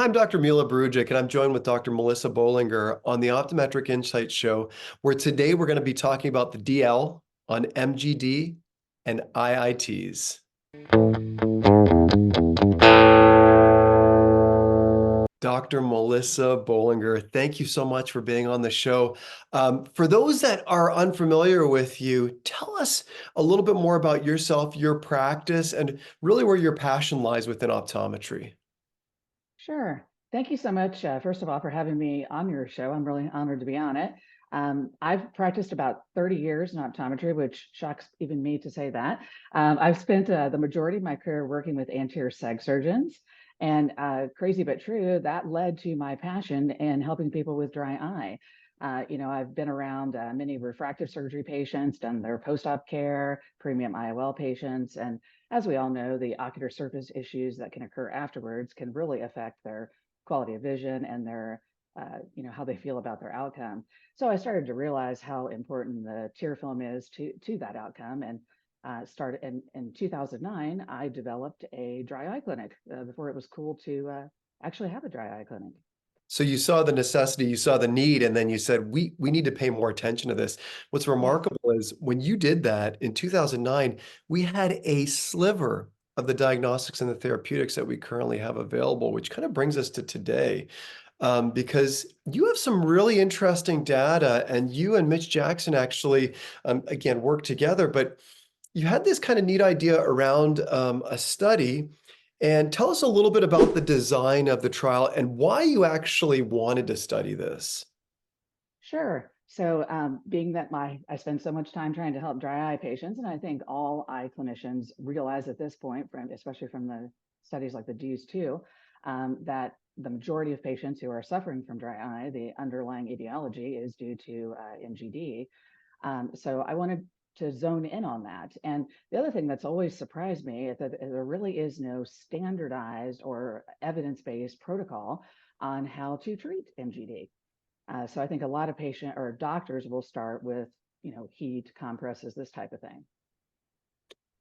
Hi, I'm Dr. Mila Brujic, and I'm joined with Dr. Melissa Bollinger on the Optometric Insights show, where today we're going to be talking about the DL on MGD and IITs. Dr. Melissa Bollinger, thank you so much for being on the show. For those that are unfamiliar with you, tell us a little bit more about yourself, your practice, and really where your passion lies within optometry. Sure. Thank you so much, first of all, for having me on your show. I'm really honored to be on it. I've practiced about 30 years in optometry, which shocks even me to say that. I've spent the majority of my career working with anterior seg surgeons. And crazy but true, that led to my passion in helping people with dry eye. I've been around many refractive surgery patients, done their post-op care, premium IOL patients, and as we all know, the ocular surface issues that can occur afterwards can really affect their quality of vision and their, how they feel about their outcome. So I started to realize how important the tear film is to that outcome. And started in 2009, I developed a dry eye clinic before it was cool to actually have a dry eye clinic. So you saw the necessity, you saw the need, and then you said, we need to pay more attention to this. What's Yeah. remarkable is when you did that in 2009, we had a sliver of the diagnostics and the therapeutics that we currently have available, which kind of brings us to today. Because you have some really interesting data, and you and Mitch Jackson actually, again, work together, but you had this kind of neat idea around a study. And tell us a little bit about the design of the trial and why you actually wanted to study this. Sure. So, being that I spend so much time trying to help dry eye patients, and I think all eye clinicians realize at this point, especially from the studies like the DEWS too, that the majority of patients who are suffering from dry eye, the underlying etiology is due to MGD. So I wanted to zone in on that. And the other thing that's always surprised me is that there really is no standardized or evidence-based protocol on how to treat MGD. So I think a lot of patient or doctors will start with, heat, compresses, this type of thing.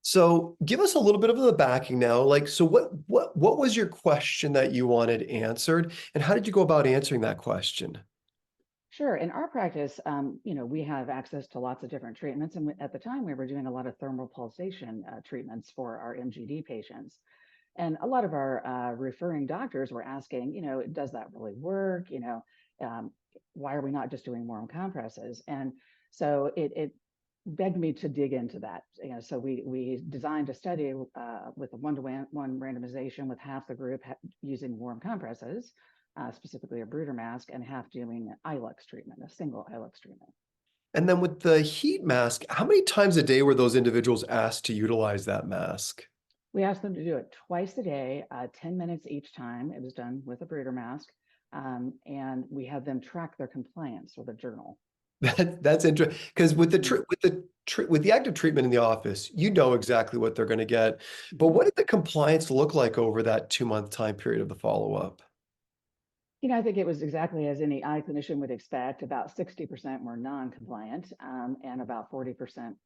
So give us a little bit of the backing now. Like, so what was your question that you wanted answered, and how did you go about answering that question? Sure. In our practice, we have access to lots of different treatments. And at the time, we were doing a lot of thermal pulsation treatments for our MGD patients. And a lot of our referring doctors were asking, does that really work? Um, why are we not just doing warm compresses? And so it begged me to dig into that. So we designed a study with a one-to-one randomization with half the group using warm compresses, specifically a Bruder mask, and half doing ILUX treatment, a single ILUX treatment. And then with the heat mask, how many times a day were those individuals asked to utilize that mask? We asked them to do it twice a day, 10 minutes each time. It was done with a Bruder mask. And we had them track their compliance with a journal. That's interesting because with the Mhm. with the active treatment in the office, you know exactly what they're going to get. But Mhm. what did the compliance look like over that 2 month time period of the follow-up? I think it was exactly as any eye clinician would expect. About 60% were non-compliant, and about 40%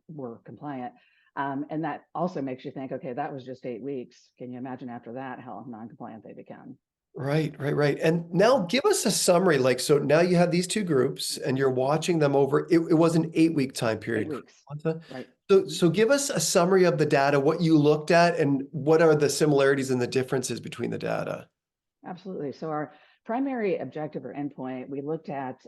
were compliant. And that also makes you think, okay, that was just 8 weeks. Can you imagine after that how non-compliant they become? Right, right, right. And now give us a summary. Like, so now you have these two groups and you're watching them over, it was an 8 week time Eight period, correct, weeks, Martha? right? So, Mhm. so give us a summary of the data, what you looked at, and what are the similarities and the differences between the data? Absolutely. So our primary objective or endpoint, we looked at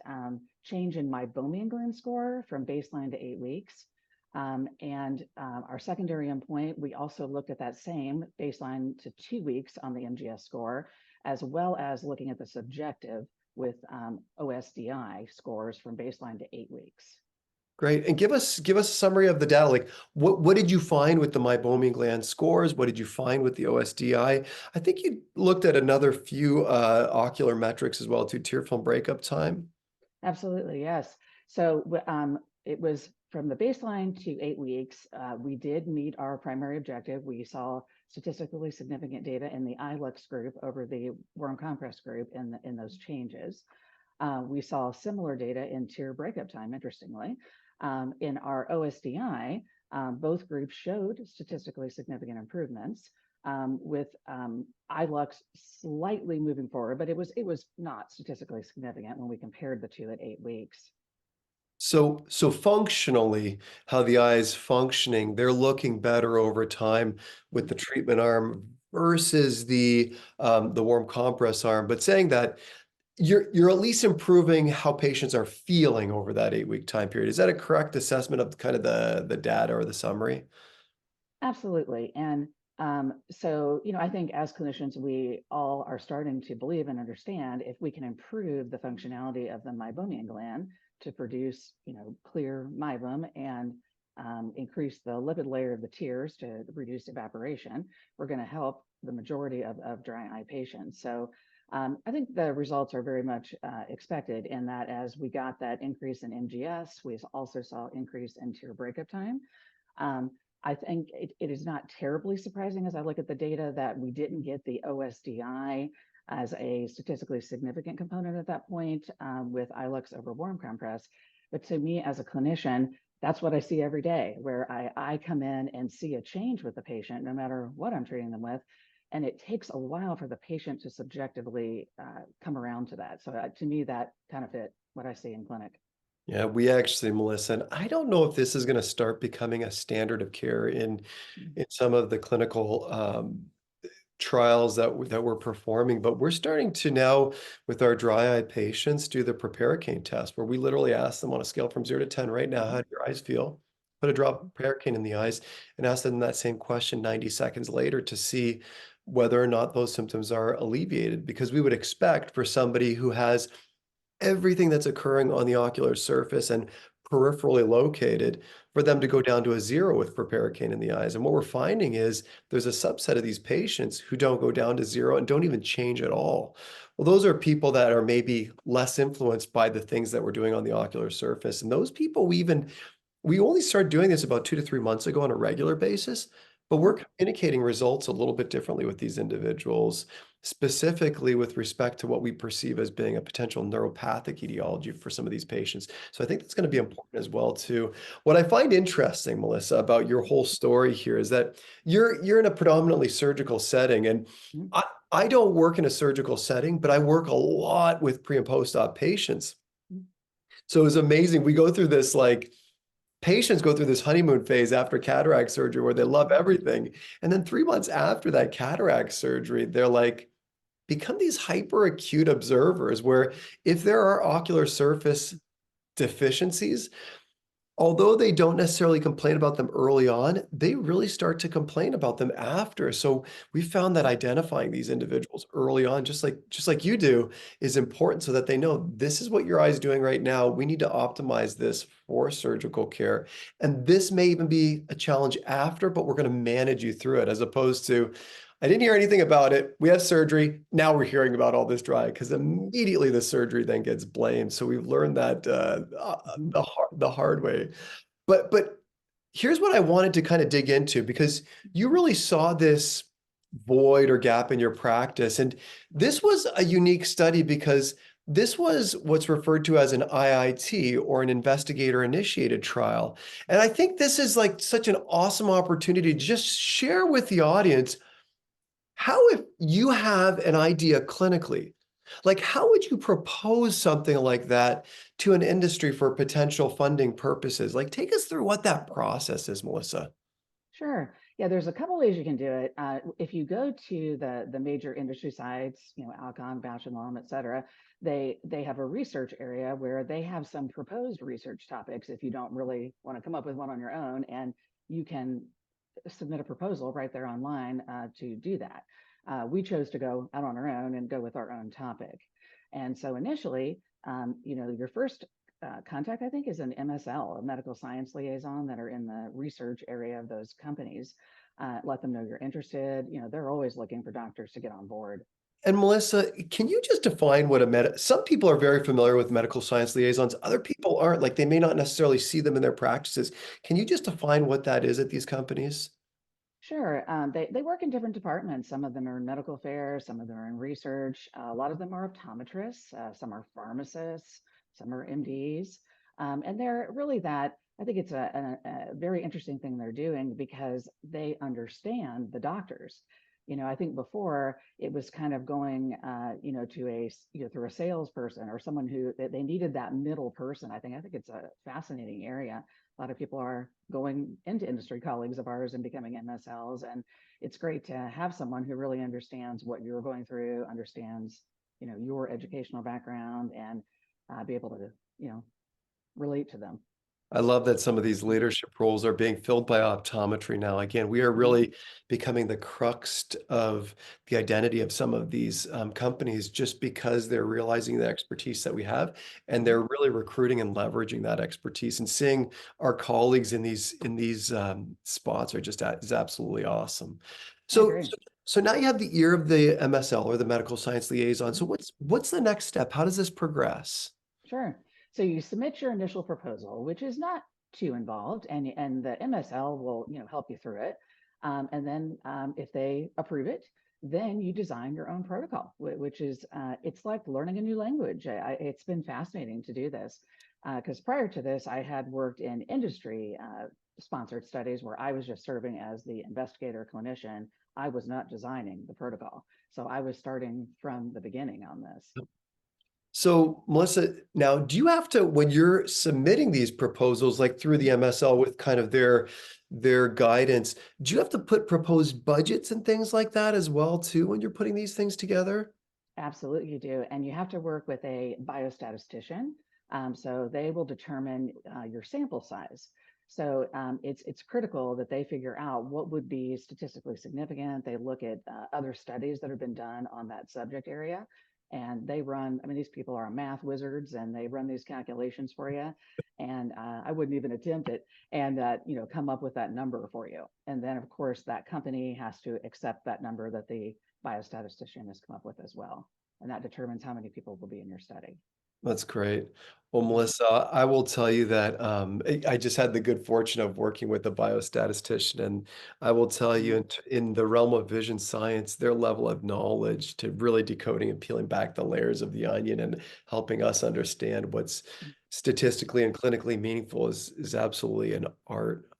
change in meibomian gland score from baseline to 8 weeks. And our secondary endpoint, we also looked at that same baseline to 2 weeks on the MGS score, as well as looking at the subjective with OSDI scores from baseline to 8 weeks. Great. And give us a summary of the data. Like what did you find with the meibomian gland scores? What did you find with the OSDI? I think you looked at another few ocular metrics as well too, tear film breakup time. Absolutely, yes. So it was from the baseline to 8 weeks. We did meet our primary objective. We saw statistically significant data in the ILUX group over the warm compress group in those changes. We saw similar data in tear breakup time, interestingly. In our OSDI, both groups showed statistically significant improvements. with iLux slightly moving forward, but it was not statistically significant when we compared the two at 8 weeks. So functionally, how the eye is functioning, they're looking better over time with the treatment arm versus the warm compress arm. But saying that, you're at least improving how patients are feeling over that 8-week time period. Is that a correct assessment of kind of the data or the summary? Absolutely. And so, I think as clinicians, we all are starting to believe and understand if we can improve the functionality of the meibomian gland to produce, clear meibum and increase the lipid layer of the tears to reduce evaporation, we're going to help the majority of dry eye patients. So I think the results are very much expected in that as we got that increase in MGS, we also saw increase in tear breakup time. Um, I think it is not terribly surprising as I look at the data that we didn't get the OSDI as a statistically significant component at that point with iLux over warm compress. But to me as a clinician, that's what I see every day, where I come in and see a change with the patient, no matter what I'm treating them with. And it takes a while for the patient to subjectively come around to that. So to me, that kind of fit what I see in clinic. Yeah, we actually, Melissa, and I don't know if this is going to start becoming a standard of care in some of the clinical trials that we're performing, but we're starting to now with our dry eye patients do the proparacaine test, where we literally ask them on a scale from 0 to 10 right now, how do your eyes feel? Put a drop of proparacaine in the eyes and ask them that same question 90 seconds later to see whether or not those symptoms are alleviated. Because we would expect for somebody who has everything that's occurring on the ocular surface and peripherally located for them to go down to a 0 with proparacaine in the eyes. And what we're finding is there's a subset of these patients who don't go down to 0 and don't even change at all. Well, those are people that are maybe less influenced by the things that we're doing on the ocular surface. And those people we only started doing this about 2 to 3 months ago on a regular basis, but we're communicating results a little bit differently with these individuals, specifically with respect to what we perceive as being a potential neuropathic etiology for some of these patients. So I think that's going to be important as well too. What I find interesting, Melissa, about your whole story here is that you're in a predominantly surgical setting, and Mhm. I, I don't work in a surgical setting, but I work a lot with pre and post-op patients. So it's amazing. We go through this like patients go through this honeymoon phase after cataract surgery where they love everything. And then 3 months after that cataract surgery, they're like, become these hyper acute observers where if there are ocular surface deficiencies, although they don't necessarily complain about them early on, they really start to complain about them after. So we found that identifying these individuals early on, just like you do, is important so that they know this is what your eye is doing right now. We need to optimize this for surgical care. And this may even be a challenge after, but we're going to manage you through it as opposed to, I didn't hear anything about it. We have surgery. Now we're hearing about all this dry because immediately the surgery then gets blamed. So we've learned that Mhm. the hard way. But here's what I wanted to kind of dig into because you really saw this void or gap in your practice. And this was a unique study because this was what's referred to as an IIT or an investigator initiated trial. And I think this is like such an awesome opportunity to just share with the audience how, if you have an idea clinically, like how would you propose something like that to an industry for potential funding purposes? Like, take us through what that process is, Melissa. Sure. Yeah, there's a couple ways you can do it. If you go to the major industry sites, Alcon, Bausch and Lomb, et cetera, they have a research area where they have some proposed research topics if you don't really want to come up with one on your own, and you can submit a proposal right there online to do that. We chose to go out on our own and go with our own topic. And so initially, your first contact, I think, is an MSL, a medical science liaison that are in the research area of those companies. Let them know you're interested. They're always looking for doctors to get on board. And Melissa, can you just define what some people are very familiar with medical science liaisons, other people aren't, like they may not necessarily see them in their practices. Can you just define what that is at these companies? Sure. They work in different departments. Some of them are in medical affairs, some of them are in research. A lot of them are optometrists, some are pharmacists, some are MDs. And they're really that, I think it's a very interesting thing they're doing because they understand the doctors. I think before it was kind of going, to through a salesperson or someone who they needed that middle person. I think it's a fascinating area. A lot of people are going into industry colleagues of ours and becoming MSLs, and it's great to have someone who really understands what you're going through, understands, your educational background, and be able to, relate to them. I love that some of these leadership roles are being filled by optometry now. Again, we are Mhm. really becoming the crux of the identity of some of these companies just because they're realizing the expertise that we have, and Mhm. they're really recruiting and leveraging that expertise. And seeing our colleagues in these spots are just is absolutely awesome. I So, agree. so so now you have the ear of the MSL or the medical science liaison. So Mhm. what's the next step? How does this progress? Sure. So you submit your initial proposal, which is not too involved, and the MSL will, help you through it. And then if they approve it, then you design your own protocol, which is it's like learning a new language. It's been fascinating to do this because prior to this, I had worked in industry sponsored studies where I was just serving as the investigator clinician. I was not designing the protocol, so I was starting from the beginning on this. So, Melissa, now do you have to, when you're submitting these proposals, like through the MSL with kind of their guidance, do you have to put proposed budgets and things like that as well too when you're putting these things together? Absolutely, you do. And you have to work with a biostatistician. So they will determine your sample size. So it's critical that they figure out what would be statistically significant. They look at other studies that have been done on that subject area. And they run, I mean, these people are math wizards and they run these calculations for you. And I wouldn't even attempt it and come up with that number for you. And then, of course, that company has to accept that number that the biostatistician has come up with as well. And that determines how many people will be in your study. That's great. Well, Mhm. Melissa, I will tell you that I just had the good fortune of working with a biostatistician, and I will tell you Mhm. in the realm of vision science, their level of knowledge to really decoding and peeling back the layers of the onion and helping us understand what's statistically and clinically meaningful is absolutely an art.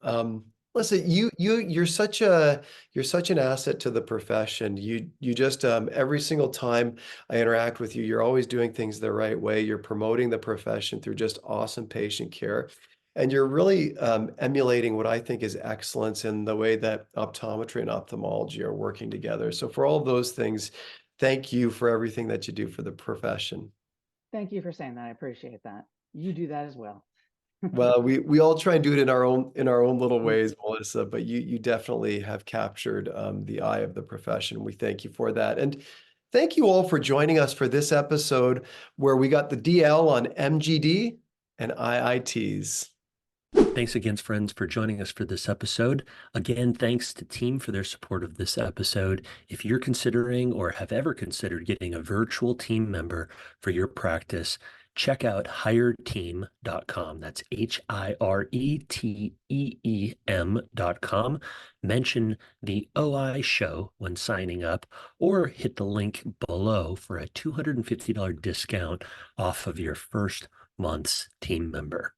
Listen, you're such an asset to the profession. You just every single time I interact with you, you're always doing things the right way. You're promoting the profession through just awesome patient care. And you're really emulating what I think is excellence in the way that optometry and ophthalmology are working together. So, for all of those things, thank you for everything that you do for the profession. Thank you for saying that. I appreciate that. You do that as well. Well, we all try and do it in our own little ways, Melissa, but you definitely have captured the eye of the profession. We thank you for that. And thank you all for joining us for this episode where we got the DL on MGD and IITs. Thanks again, friends, for joining us for this episode. Again, thanks to Team for their support of this episode. If you're considering or have ever considered getting a virtual team member for your practice, check out hireteam.com. That's HIRETEEM.com. Mention the OI show when signing up, or hit the link below for a $250 discount off of your first month's team member.